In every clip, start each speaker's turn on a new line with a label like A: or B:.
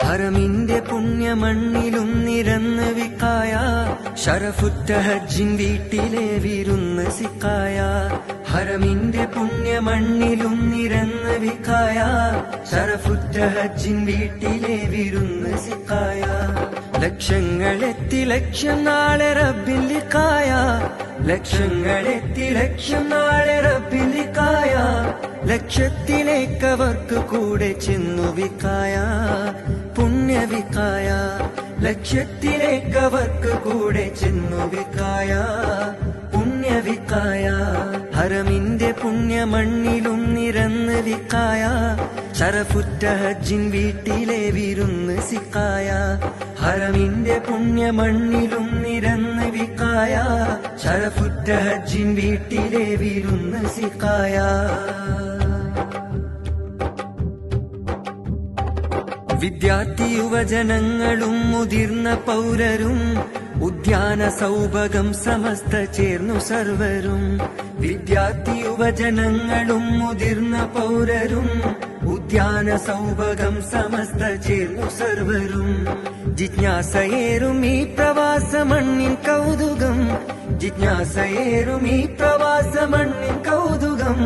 A: ഹറമിന്റെ പുണ്യമണ്ണിലും നിരന്ന് വിക്കായ ശരഫുറ്റ ഹജ്ജിൻ വീട്ടിലെ വിരുന്ന് സിക്കായ ഹറമിന്റെ പുണ്യമണ്ണിലും നിരന്ന് വിക്കായ ശരഫുറ്റ ഹജ്ജിൻ വീട്ടിലെ വിരുന്ന് സിക്കായ ലക്ഷങ്ങളെത്തി ലക്ഷം നാളെ റബ്ബിൽ ലിഖായ ലക്ഷങ്ങളെത്തി ലക്ഷം നാളെ റബ്ബിൽ ലിഖായ ലക്ഷത്തിലേക്കവർക്ക് കൂടെ ചെന്നു വിക്കായ പുണ്യവിക്കായ ലക്ഷത്തിലേക്കവർക്ക് കൂടെ ചെന്നു വിക്കായ പുണ്യവിക്കായ ഹറമിന്റെ പുണ്യമണ്ണിലും നിരന്ന് വിക്കായ ശരഫുറ്റ ഹജ്ജിൻ വീട്ടിലെ വിരുന്ന് സിക്കായ ഹറമിന്റെ പുണ്യമണ്ണിലും നിരന്ന് വിക്കായ ശരഫുറ്റ ഹജ്ജിൻ വീട്ടിലെ വിരുന്ന് സിക്കായ വിദ്യാർത്ഥി യുവജനങ്ങളും മുതിർന്ന പൗരരും ഉദ്യാന സൗഭഗം സമസ്ത ചേർന്നു സർവരും വിദ്യാർത്ഥി യുവജനങ്ങളും മുതിർന്ന പൗരരും ഉദ്യാന സൗഭഗം സമസ്ത ചേർന്നു സർവരും ജിജ്ഞാസയേറും ഈ പ്രവാസമണ്ണിൻ കൗതുകം ജിജ്ഞാസയേറും ഈ പ്രവാസമണ്ണിൻ കൗതുകം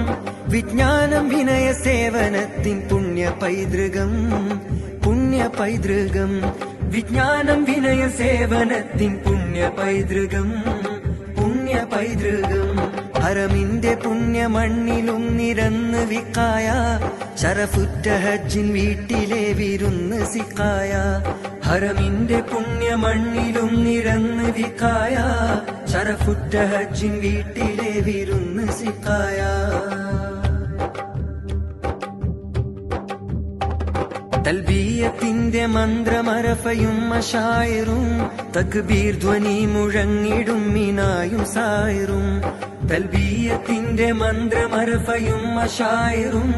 A: വിജ്ഞാനം വിനയ സേവനത്തിൻ പുണ്യ പൈതൃകം പുണ്യ പൈതൃകം വിജ്ഞാനം വിനയ സേവനത്തിൻ പുണ്യ പൈതൃകം പുണ്യ പൈതൃകം ഹറമിന്റെ പുണ്യമണ്ണിലും നിരന്ന് വിക്കായ ശരഫുറ്റ ഹജ്ജിൻ വീട്ടിലെ വിരുന്ന് സിക്കായ ഹറമിന്റെ പുണ്യമണ്ണിലും നിരന്ന് വിക്കായ ശരഫുറ്റ ഹജ്ജിൻ വീട്ടിലെ വിരുന്ന് സിക്കായ തൽബിയത്തിന്റെ മന്ത്രമരഫയും മശായിറും തക്ബീർ ധ്വനി മുഴങ്ങിടും മിനായും സായിറും തൽബിയത്തിന്റെ മന്ത്രമരഫയും മശായിറും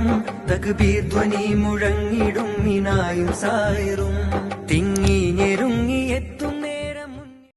A: തക്ബീർ ധ്വനി മുഴങ്ങിടും മിനായും സായിറും തിങ്ങിഞ്ഞെരും